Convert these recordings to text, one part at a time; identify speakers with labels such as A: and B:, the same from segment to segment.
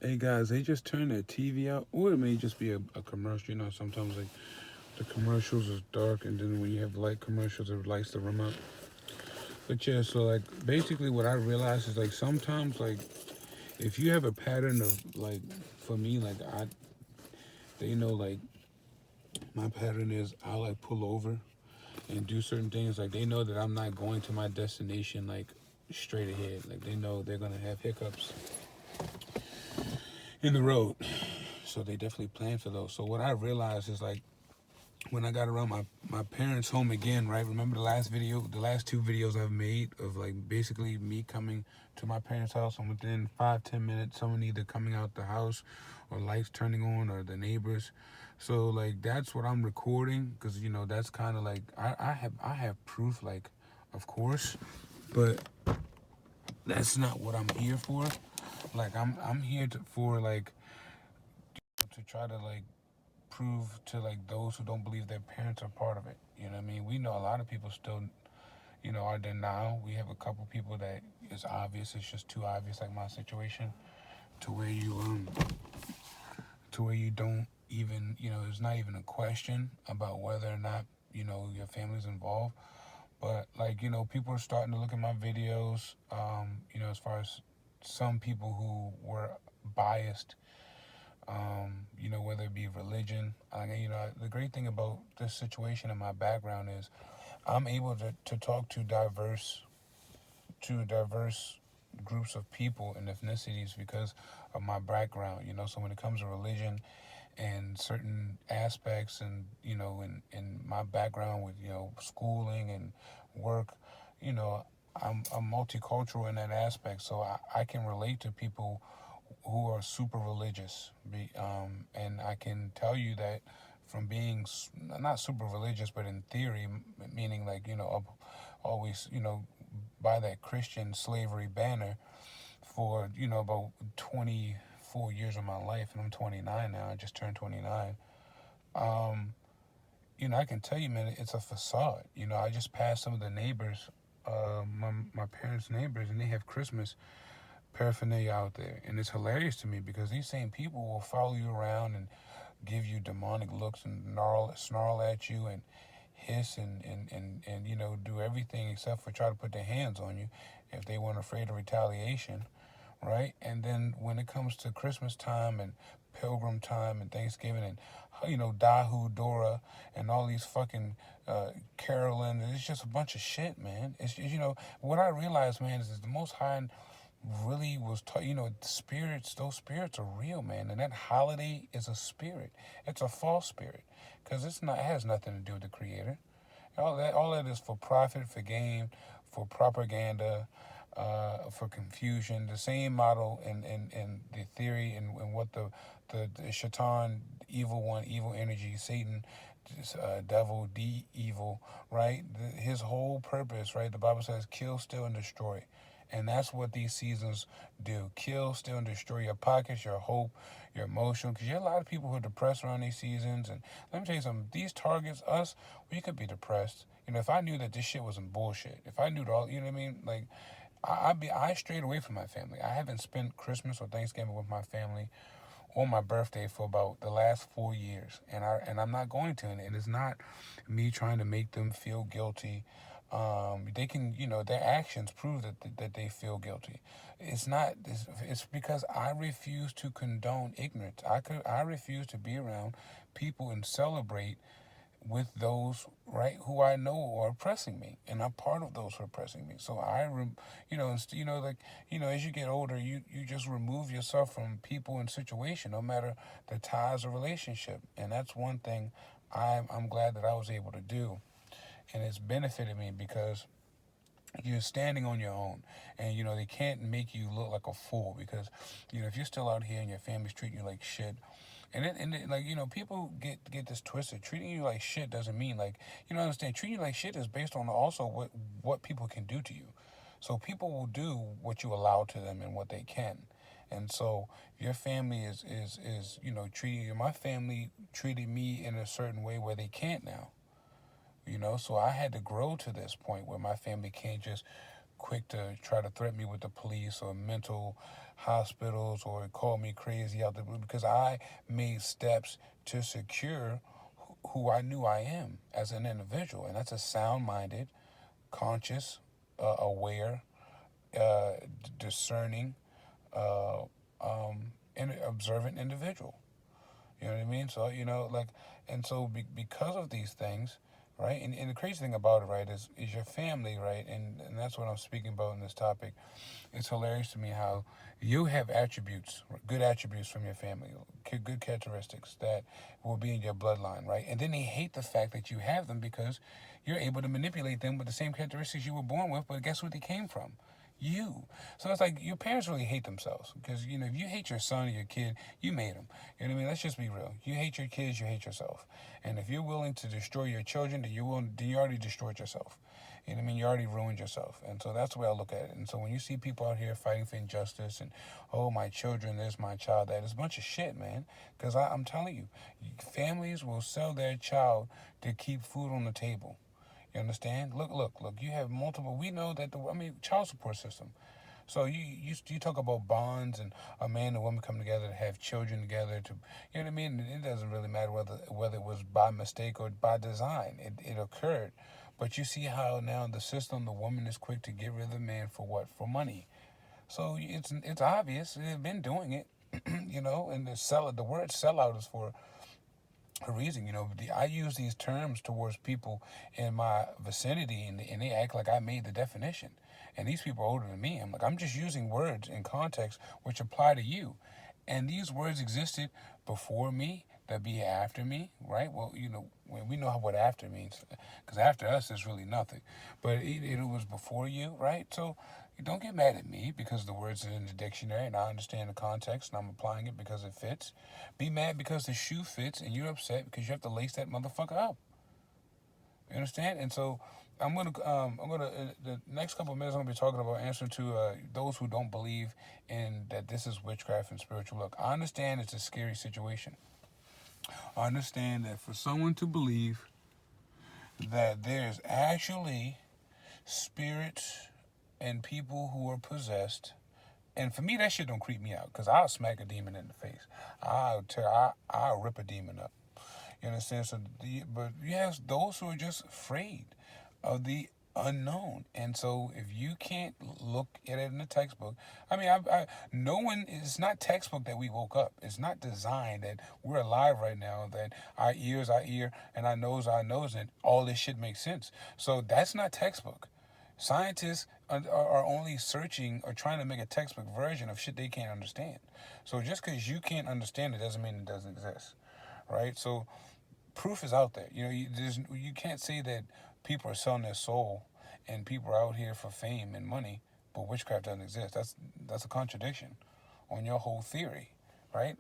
A: Hey guys, they just turn their TV out, or it may just be a commercial. You know, sometimes like the commercials is dark, and then when you have light commercials, it lights the room up. But yeah, so like basically, what I realized is like sometimes like if you have a pattern of like, for me, like they know like my pattern is I like pull over and do certain things. Like they know that I'm not going to my destination like straight ahead. Like they know they're gonna have hiccups in the road, so they definitely plan for those. So what I realized is like when I got around my parents' home again, right? Remember the last two videos I've made of like basically me coming to my parents' house, and within 5-10 minutes, someone either coming out the house, or lights turning on, or the neighbors. So like that's what I'm recording, because you know that's kind of like I have proof, like, of course, but that's not what I'm here for. Like I'm here for like to try to like prove to like those who don't believe their parents are part of it. You know what I mean? We know a lot of people still, are denial. We have a couple people that it's obvious. It's just too obvious, like my situation, to where you don't even, it's not even a question about whether or not your family's involved. But like people are starting to look at my videos. As far as some people who were biased, whether it be religion. The great thing about this situation in my background is I'm able to talk to diverse groups of people and ethnicities because of my background. So when it comes to religion and certain aspects, and in my background with schooling and work, you know, I'm multicultural in that aspect, so I can relate to people who are super religious. And I can tell you that from being not super religious, but in theory, meaning like, always, by that Christian slavery banner for, about 24 years of my life, and I'm 29 now. I just turned 29. Um, I can tell you, man, it's a facade. I just passed some of the neighbors, my parents' neighbors, and they have Christmas paraphernalia out there. And it's hilarious to me because these same people will follow you around and give you demonic looks and snarl at you and hiss and do everything except for try to put their hands on you if they weren't afraid of retaliation, right? And then when it comes to Christmas time and Pilgrim time and Thanksgiving and Dahu Dora and all these fucking Carolyn, it's just a bunch of shit, man. What I realized, man, is the Most High really was taught. Spirits, those spirits are real, man, and that holiday is a spirit. It's a false spirit because it has nothing to do with the Creator. All that is for profit, for gain, for propaganda, for confusion. The same model in the theory and what the Shaitan, evil one, evil energy, Satan, devil, evil, right? His whole purpose, right? The Bible says, kill, steal, and destroy. And that's what these seasons do. Kill, steal, and destroy your pockets, your hope, your emotion. Because you have a lot of people who are depressed around these seasons. And let me tell you something. These targets, us, we could be depressed. If I knew that this shit wasn't bullshit. If I knew it all, you know what I mean? Like, I strayed away from my family. I haven't spent Christmas or Thanksgiving with my family on my birthday for about the last 4 years, and I'm not going to. And it's not me trying to make them feel guilty. They can, their actions prove that they feel guilty. It's not. It's because I refuse to condone ignorance. I refuse to be around people and celebrate with those, right, who I know are oppressing me, and I'm part of those who are oppressing me. So like, as you get older, you just remove yourself from people and situation, no matter the ties or relationship, and that's one thing I'm glad that I was able to do, and it's benefited me because you're standing on your own, and they can't make you look like a fool because if you're still out here and your family's treating you like shit. And like, people get this twisted. Treating you like shit doesn't mean like, understand. Treating you like shit is based on also what people can do to you. So people will do what you allow to them and what they can. And so your family is treating you. My family treated me in a certain way where they can't now. So I had to grow to this point where my family can't just quick to try to threaten me with the police or mental hospitals or call me crazy out the blue because I made steps to secure who I knew I am as an individual. And that's a sound minded, conscious, aware, discerning, uh, and observant individual. You know what I mean? So, and so because of these things, right? And the crazy thing about it, right, is your family, right? And that's what I'm speaking about in this topic. It's hilarious to me how you have attributes, good attributes from your family, good characteristics that will be in your bloodline, right? And then they hate the fact that you have them because you're able to manipulate them with the same characteristics you were born with, but guess what they came from? You. So it's like your parents really hate themselves because, if you hate your son or your kid, you made them. You know what I mean? Let's just be real. You hate your kids, you hate yourself. And if you're willing to destroy your children, then you already destroyed yourself. You know what I mean? You already ruined yourself. And so that's the way I look at it. And so when you see people out here fighting for injustice and, oh, my children, there's my child, that is a bunch of shit, man. Because I'm telling you, families will sell their child to keep food on the table. You understand? Look. You have multiple. We know that child support system. So you talk about bonds and a man and woman come together to have children together to, you know what I mean? It doesn't really matter whether it was by mistake or by design. It occurred, but you see how now the system, the woman is quick to get rid of the man for what? For money. So it's obvious they've been doing it, And the word sellout is for a reason. I use these terms towards people in my vicinity, and they act like I made the definition. And these people are older than me. I'm like, I'm just using words in context which apply to you. And these words existed before me, that be after me, right? Well, we know what after means, because after us is really nothing. But it was before you, right? So don't get mad at me because the words are in the dictionary and I understand the context and I'm applying it because it fits. Be mad because the shoe fits and you're upset because you have to lace that motherfucker up. You understand? And so the next couple of minutes I'm gonna be talking about answering to those who don't believe in that this is witchcraft and spiritual. Look, I understand it's a scary situation. I understand that for someone to believe that there's actually spirits and people who are possessed, and for me that shit don't creep me out because I'll smack a demon in the face. I'll rip a demon up. You understand? So, but yes, those who are just afraid of the unknown. And so if you can't look at it in the textbook, no one, it's not textbook that we woke up. It's not designed that we're alive right now, that our ears, our ear, and our nose, and all this shit makes sense. So that's not textbook. Scientists are only searching or trying to make a textbook version of shit they can't understand. So just because you can't understand it doesn't mean it doesn't exist, right? So proof is out there. You can't say that people are selling their soul and people are out here for fame and money, but witchcraft doesn't exist. That's a contradiction on your whole theory, right?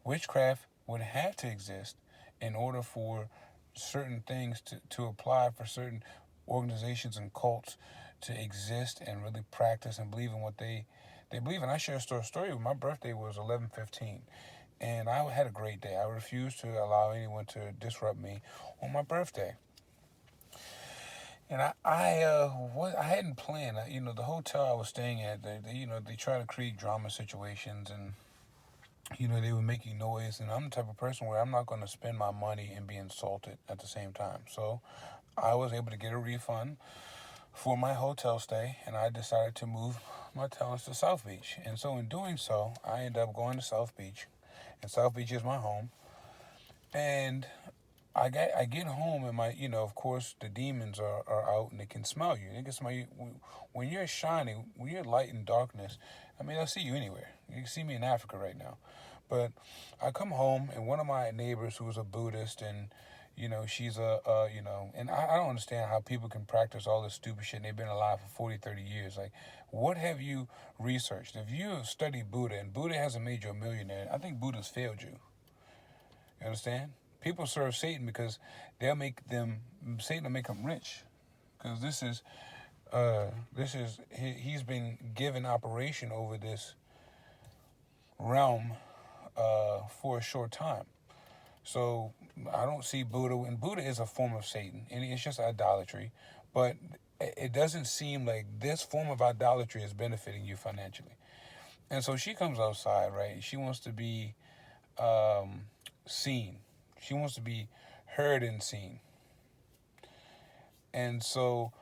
A: Witchcraft would have to exist in order for certain things to apply, for certain organizations and cults to exist and really practice and believe in what they believe in. I share a story. My birthday was 11/15. And I had a great day. I refused to allow anyone to disrupt me on my birthday. And I hadn't planned. The hotel I was staying at, they try to create drama situations, and they were making noise. And I'm the type of person where I'm not going to spend my money and be insulted at the same time. So I was able to get a refund for my hotel stay, and I decided to move my talents to South Beach. And so in doing so, I ended up going to South Beach. And South Beach is my home. And I get home and of course the demons are out and they can smell you. They can smell you when you're shining, when you're light in darkness. They'll see you anywhere. You can see me in Africa right now. But I come home and one of my neighbors who is a Buddhist and she's and I don't understand how people can practice all this stupid shit and they've been alive for 40, 30 years. Like, what have you researched? If you have studied Buddha and Buddha hasn't made you a millionaire, I think Buddha's failed you. You understand? People serve Satan because Satan will make them rich. Because he's been given operation over this realm for a short time. So I don't see Buddha, and Buddha is a form of Satan, and it's just idolatry. But it doesn't seem like this form of idolatry is benefiting you financially. And so she comes outside, right? She wants to be um, seen. She wants to be heard and seen. And so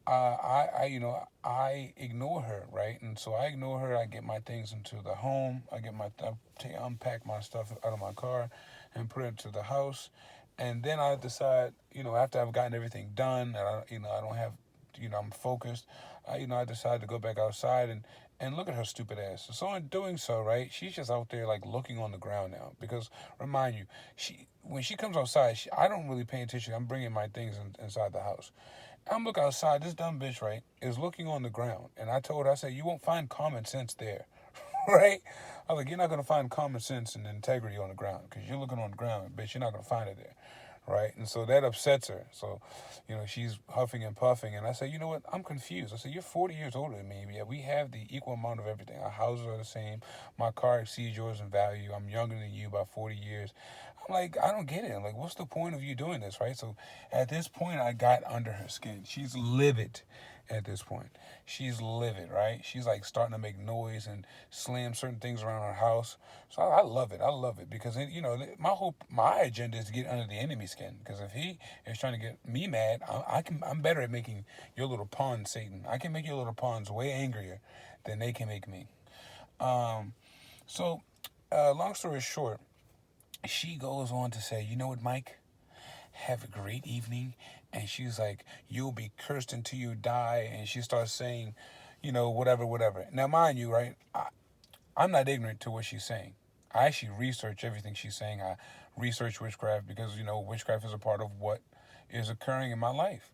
A: I ignore her, right? And so I ignore her. I get my things into the home. Unpack my stuff out of my car, and put it to the house. And then I decide, after I've gotten everything done, and I don't have, I'm focused. I decide to go back outside and look at her stupid ass. So in doing so, right, she's just out there like looking on the ground now. Because remind you, when she comes outside, I don't really pay attention. I'm bringing my things inside the house. I'm looking outside. This dumb bitch, right, is looking on the ground. And I told her, I said, you won't find common sense there, right? I was like, you're not going to find common sense and integrity on the ground because you're looking on the ground, bitch. You're not going to find it there, right? And so that upsets her. So, she's huffing and puffing. And I said, you know what? I'm confused. I said, you're 40 years older than me. Yeah, we have the equal amount of everything. Our houses are the same. My car exceeds yours in value. I'm younger than you by 40 years. I'm like, I don't get it. I'm like, what's the point of you doing this, right? So at this point, I got under her skin. She's livid at this point. She's livid, right? She's like starting to make noise and slam certain things around her house. So I love it. I love it because my agenda is to get under the enemy's skin. Because if he is trying to get me mad, I'm better at making your little pawn, Satan. I can make your little pawns way angrier than they can make me. Um, so long story short, she goes on to say, you know what, Mike? Have a great evening. And she's like, you'll be cursed until you die. And she starts saying, whatever, whatever. Now, mind you, right, I'm not ignorant to what she's saying. I actually research everything she's saying. I research witchcraft because, witchcraft is a part of what is occurring in my life.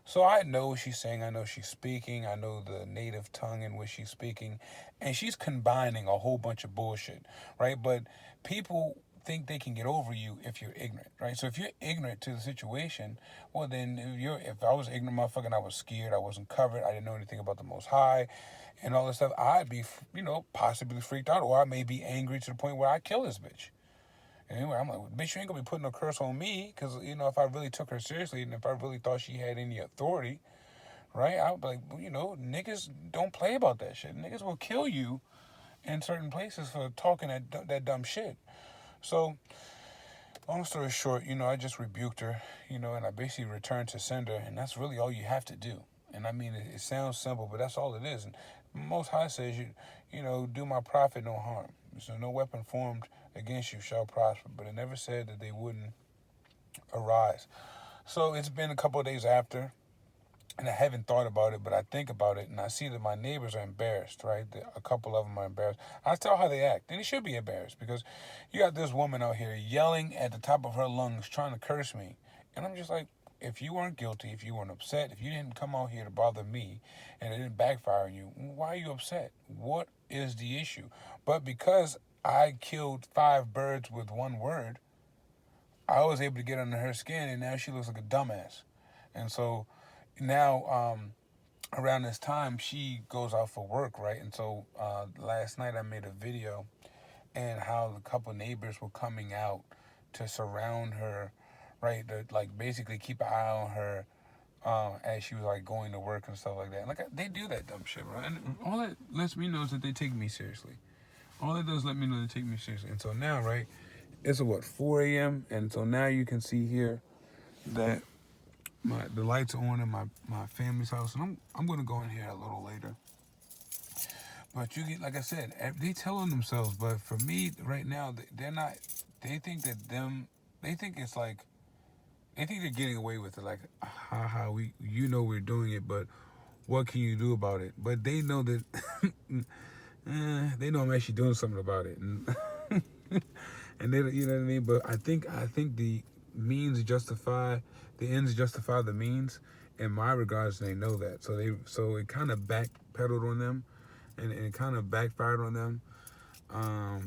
A: So I know what she's saying. I know she's speaking. I know the native tongue in which she's speaking. And she's combining a whole bunch of bullshit, right? But people think they can get over you if you're ignorant, right? So if you're ignorant to the situation, well then if I was ignorant, motherfucker, I was scared, I wasn't covered, I didn't know anything about the Most High, and all this stuff, I'd be, possibly freaked out, or I may be angry to the point where I kill this bitch. Anyway, I'm like, bitch, you ain't gonna be putting no curse on me, because if I really took her seriously and if I really thought she had any authority, right? I would be like, niggas don't play about that shit. Niggas will kill you in certain places for talking that dumb shit. So, long story short, I just rebuked her, and I basically returned to sender, and that's really all you have to do. And I mean, it sounds simple, but that's all it is. And Most High says, do my prophet no harm. So no weapon formed against you shall prosper. But it never said that they wouldn't arise. So it's been a couple of days after, and I haven't thought about it, but I think about it, and I see that my neighbors are embarrassed, right? A couple of them are embarrassed. I tell how they act, and they should be embarrassed, because you got this woman out here yelling at the top of her lungs, trying to curse me, and I'm just like, if you weren't guilty, if you weren't upset, if you didn't come out here to bother me, and it didn't backfire on you, why are you upset? What is the issue? But because I killed 5 birds with one word, I was able to get under her skin, and now she looks like a dumbass. And so now, around this time, she goes out for work, right? And so last night I made a video and how the couple neighbors were coming out to surround her, right? To like basically keep an eye on her as she was like going to work and stuff like that. Like they do that dumb shit, right? And all that lets me know is that they take me seriously. All that does let me know they take me seriously. And so now, right, it's 4 a.m. And so now you can see here that the lights are on in my family's house, and I'm gonna go in here a little later. But you get, like I said, they telling themselves. But for me right now, they're not. They think They think it's like. They think they're getting away with it. Like, haha, we're doing it, but what can you do about it? But they know that. They know I'm actually doing something about it, and and they, you know what I mean. But I think the ends justify the means. In my regards, they know that. So it kind of backpedaled on them, and it kind of backfired on them,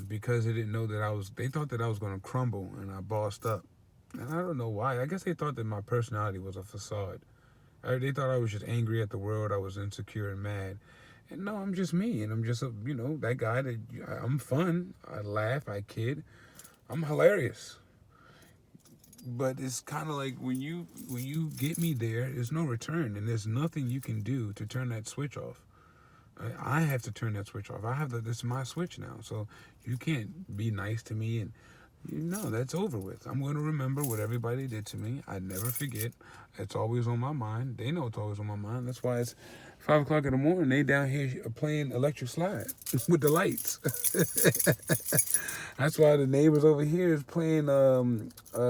A: because they didn't know that they thought that I was going to crumble, and I bossed up. And I don't know why. I guess they thought that my personality was a facade. They thought I was just angry at the world. I was insecure and mad. And no, I'm just me. And I'm just, that guy that I'm fun. I laugh. I kid. I'm hilarious. But it's kind of like when you get me there, there's no return, and there's nothing you can do to turn that switch off. I have to turn that switch off. I have to. This is my switch now, so you can't be nice to me and that's over with. I'm going to remember what everybody did to me. I never forget. It's always on my mind. They know it's always on my mind. That's why it's 5 o'clock in the morning. They down here playing electric slide with the lights. That's why the neighbors over here is playing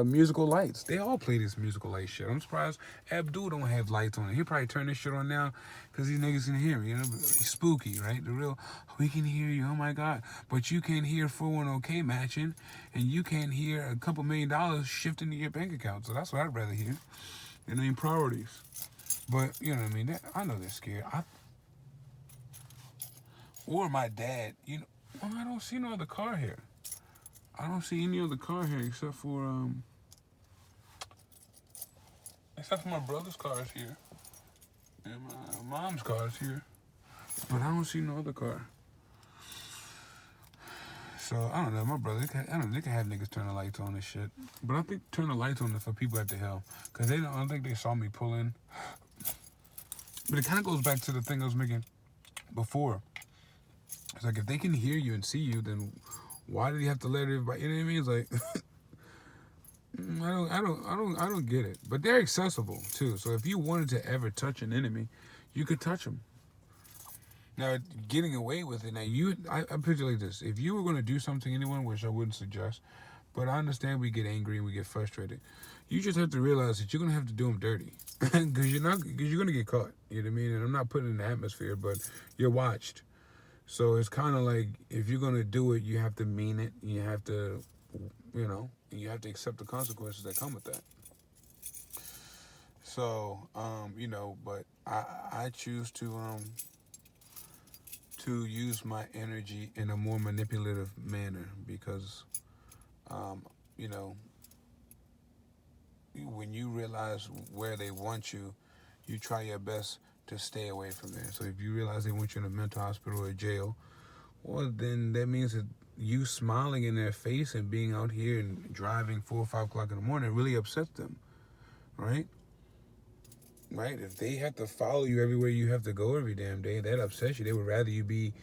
A: musical lights. They all play this musical light shit. I'm surprised Abdul don't have lights on. He'll probably turn this shit on now because these niggas can hear me. You know, it's spooky, right? The real, we can hear you. Oh my God. But you can't hear 401k matching, and you can't hear a couple $1 million shifting to your bank account. So that's what I'd rather hear. You know, priorities. But you know what I mean. I know they're scared. Or my dad. You know, well, I don't see no other car here. I don't see any other car here except for my brother's car is here, and my mom's car is here. But I don't see no other car. So I don't know. My brother, they can have niggas turn the lights on and shit. But I think turn the lights on for people at the hill, cause I don't think they saw me pull in. But it kind of goes back to the thing I was making before. It's like if they can hear you and see you, then why do you have to let everybody? You know what I mean? It's like I don't get it. But they're accessible too. So if you wanted to ever touch an enemy, you could touch them. Now, getting away with it. Now, I picture like this. If you were going to do something to anyone, which I wouldn't suggest, but I understand we get angry and we get frustrated. You just have to realize that you're going to have to do them dirty. Because you're going to get caught. You know what I mean? And I'm not putting it in the atmosphere, but you're watched. So it's kind of like, if you're going to do it, you have to mean it. You have to, you have to accept the consequences that come with that. So, but I choose to use my energy in a more manipulative manner because, when you realize where they want you, you try your best to stay away from there. So if you realize they want you in a mental hospital or jail, well, then that means that you smiling in their face and being out here and driving 4 or 5 o'clock in the morning really upsets them, right? Right? If they have to follow you everywhere you have to go every damn day, that upsets you. They would rather you be,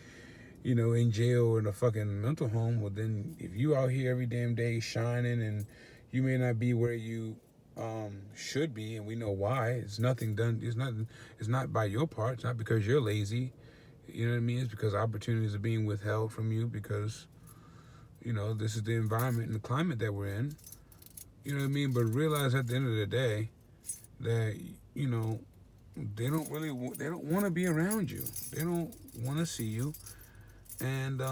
A: in jail or in a fucking mental home. Well, then if you out here every damn day shining and you may not be where you should be, and we know why. It's nothing done. It's not by your part. It's not because you're lazy. You know what I mean? It's because opportunities are being withheld from you because, this is the environment and the climate that we're in. You know what I mean? But realize at the end of the day that, they don't want to be around you. They don't want to see you. And,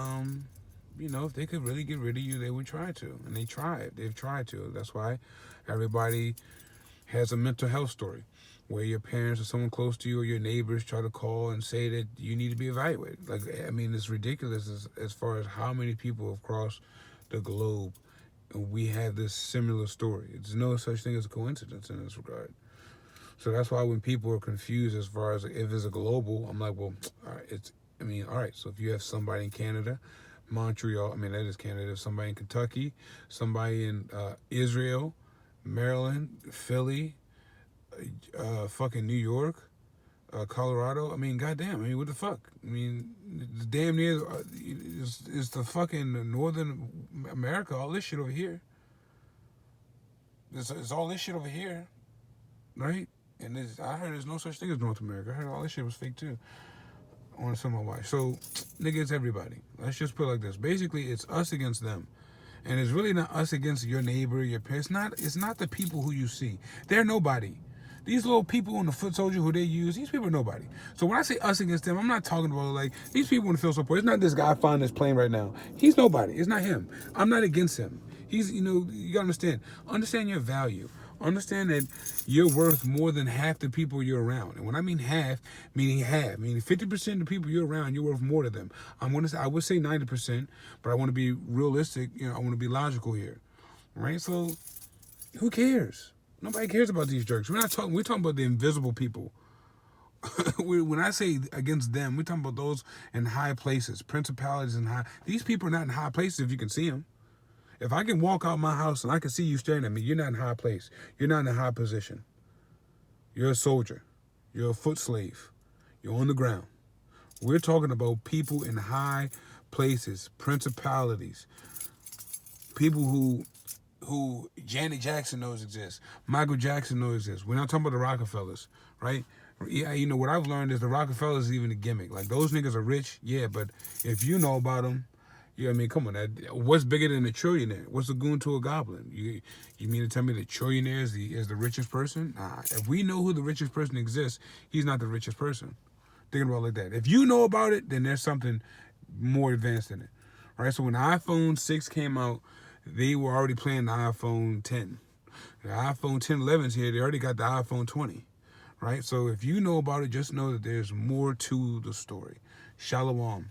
A: if they could really get rid of you, they would try to. And they tried. They've tried to. That's why everybody has a mental health story where your parents or someone close to you or your neighbors try to call and say that you need to be evaluated. Like, I mean, it's ridiculous as far as how many people across the globe we have this similar story. There's no such thing as a coincidence in this regard. So that's why when people are confused as far as if it's a global, I'm like, well, all right, so if you have somebody in Canada, Montreal, that is Canada, somebody in Kentucky, somebody in Israel, Maryland, Philly, fucking New York, Colorado. Goddamn, what the fuck? It's damn near, it's the fucking Northern America, all this shit over here. It's all this shit over here, right? And I heard there's no such thing as North America. I heard all this shit was fake too. I want to tell my wife. So, nigga, it's everybody. Let's just put it like this. Basically, it's us against them. And it's really not us against your neighbor, your parents. It's not the people who you see. They're nobody. These little people on the foot soldier who they use, these people are nobody. So when I say us against them, I'm not talking about like these people in the field support. It's not this guy flying this plane right now. He's nobody. It's not him. I'm not against him. He's, you gotta understand. Understand your value. Understand that you're worth more than half the people you're around. And when I mean half, meaning 50% of the people you're around, you're worth more to them. I would say 90%, but I want to be realistic. I want to be logical here. Right? So who cares? Nobody cares about these jerks. We're talking about the invisible people. When I say against them, we're talking about those in high places, principalities in high. These people are not in high places if you can see them. If I can walk out my house and I can see you staring at me, you're not in a high place. You're not in a high position. You're a soldier. You're a foot slave. You're on the ground. We're talking about people in high places, principalities, people who Janet Jackson knows exist, Michael Jackson knows exist. We're not talking about the Rockefellers, right? Yeah, you know what I've learned is the Rockefellers is even a gimmick. Like, those niggas are rich, yeah, but if you know about them, you know what I mean? Come on, what's bigger than a trillionaire? What's a goon to a goblin? You mean to tell me the trillionaire is the richest person? Nah. If we know who the richest person exists, he's not the richest person. Thinking about it like that. If you know about it, then there's something more advanced in it, right? So when the iPhone 6 came out, they were already playing the iPhone 10. The iPhone 10 11's here. They already got the iPhone 20, right? So if you know about it, just know that there's more to the story. Shalom.